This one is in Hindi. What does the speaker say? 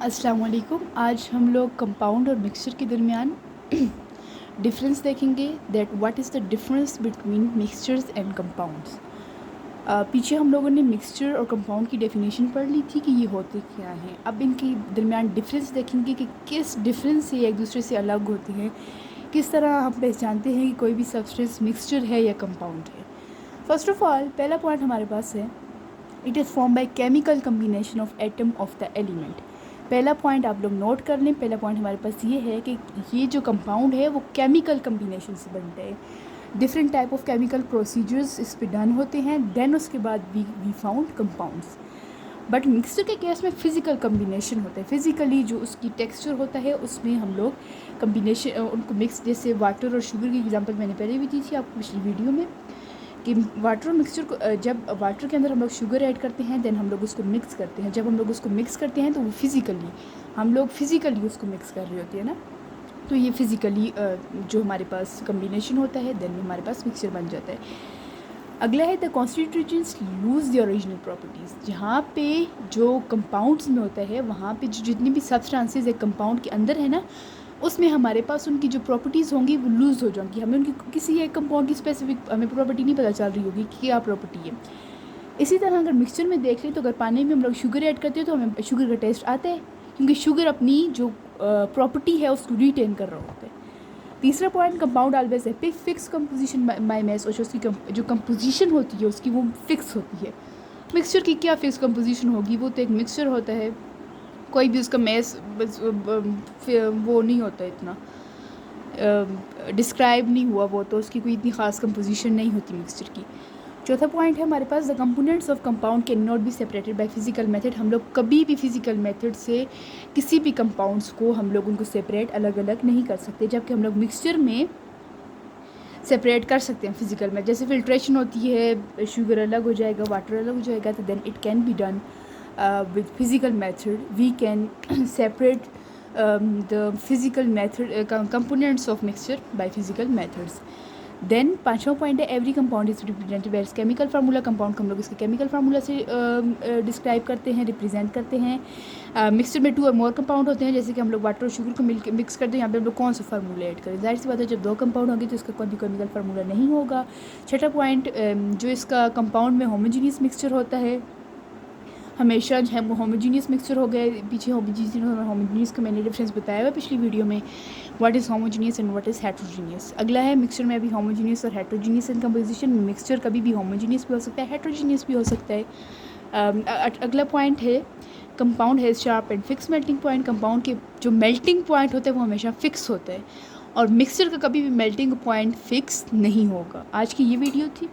अस्सलाम वालेकुम। आज हम लोग कंपाउंड और मिक्सचर के दरमियान डिफरेंस देखेंगे। That what is the difference between mixtures and compounds. पीछे हम लोगों ने मिक्सचर और कंपाउंड की डेफिनेशन पढ़ ली थी कि ये होते क्या हैं। अब इनके दरमियान डिफरेंस देखेंगे कि किस डिफरेंस से एक दूसरे से अलग होते हैं, किस तरह हम पहचानते हैं कि कोई भी सब्सटेंस मिक्सचर है या कंपाउंड है। फर्स्ट ऑफ ऑल पहला पॉइंट हमारे पास है, it is form by chemical combination of atom of the element. पहला पॉइंट आप लोग नोट कर लें। पहला पॉइंट हमारे पास ये है कि ये जो कंपाउंड है वो केमिकल कम्बिनेशन से बनता है। Different type of chemical procedures इस पे डन होते हैं, देन उसके बाद we found compounds. But mixture के केस में फ़िज़िकल कम्बिनेशन होता है। फ़िज़िकली जो उसकी टेक्सचर होता है उसमें हम लोग कम्बिनेशन उनको मिक्स, जैसे वाटर और शुगर की एग्जांपल मैंने पहले भी दी थी आपको पिछली वीडियो में, कि वाटर और मिक्सचर को जब वाटर के अंदर हम लोग शुगर ऐड करते हैं देन हम लोग उसको मिक्स करते हैं। जब हम लोग उसको मिक्स करते हैं तो वो फिज़िकली उसको मिक्स कर रहे होते हैं ना, तो ये फिज़िकली जो हमारे पास कम्बिनेशन होता है देन हमारे पास मिक्सचर बन जाता है। अगला है the constituents lose the original properties. जहाँ पे जो कंपाउंड्स में होता है वहाँ पे जो जितनी भी सब्सटेंसेस एक कंपाउंड के अंदर है ना, उसमें हमारे पास उनकी जो प्रॉपर्टीज़ होंगी वो लूज़ हो जाएंगी। हमें उनकी किसी एक कंपाउंड की स्पेसिफिक हमें प्रॉपर्टी नहीं पता चल रही होगी कि क्या प्रॉपर्टी है। इसी तरह अगर मिक्सचर में देख लें तो अगर पानी में हम लोग शुगर ऐड करते हैं तो हमें शुगर का टेस्ट आता है, क्योंकि शुगर अपनी जो प्रॉपर्टी है उसको रिटेन कर रहा होता है। तीसरा पॉइंट, कंपाउंड ऑलवेज है फिक्स कंपोजिशन बाय मास, और उसकी जो कंपोजिशन होती है उसकी वो फिक्स होती है। मिक्सचर की क्या फिक्स कंपोजिशन होगी? वो तो एक मिक्सचर होता है, कोई भी उसका मैस वो नहीं होता इतना डिस्क्राइब नहीं हुआ, वो तो उसकी कोई इतनी ख़ास कंपोजिशन नहीं होती मिक्सचर की। चौथा पॉइंट है हमारे पास, the components of compound can not be separated by physical method. हम लोग कभी भी फिजिकल मेथड से किसी भी कंपाउंड्स को हम लोग उनको सेपरेट अलग अलग नहीं कर सकते, जबकि हम लोग मिक्सचर में सेपरेट कर सकते हैं फिजिकल में। जैसे फिल्ट्रेशन होती है, शुगर अलग हो जाएगा, वाटर अलग हो जाएगा, तो then it can be done with physical method. We can separate the physical method components of mixture by physical methods. Then पाँचवा पॉइंट है, every compound is represented by chemical formula. Compound को हम लोग इसके केमिकल फार्मूला से डिस्क्राइब करते हैं, रिप्रेजेंट करते हैं। मिक्सचर में 2 और मोर कंपाउंड होते हैं, जैसे कि हम लोग वाटर और शुगर को मिक्स करते हैं, यहाँ पे हम लोग कौन सा फार्मूला ऐड करें? जाहिर सी बात है जब 2 कंपाउंड होंगे तो इसका कोई भी केमिकल फार्मूला नहीं होगा। छठा पॉइंट, जो इसका कंपाउंड में होमोजीनियस मिक्सचर होता है हमेशा जो है वो होमोजीनियस मिक्सचर हो गए। पीछे होमोजीनियस का मैंने डिफरेंस बताया हुआ पिछली वीडियो में, what is homogeneous and what is heterogeneous. अगला है, मिक्सचर में अभी होमोजीनियस और हेट्रोजीनियस इन कंपोजिशन। मिक्सचर कभी भी होमोजीनियस भी हो सकता है, हेट्रोजीनियस भी हो सकता है। अगला पॉइंट है, कंपाउंड है sharp and fix melting point. Compound के जो मेल्टिंग पॉइंट होता है वो हमेशा फिक्स होता है, और मिक्सचर का कभी भी मेल्टिंग पॉइंट फिक्स नहीं होगा। आज की ये वीडियो थी।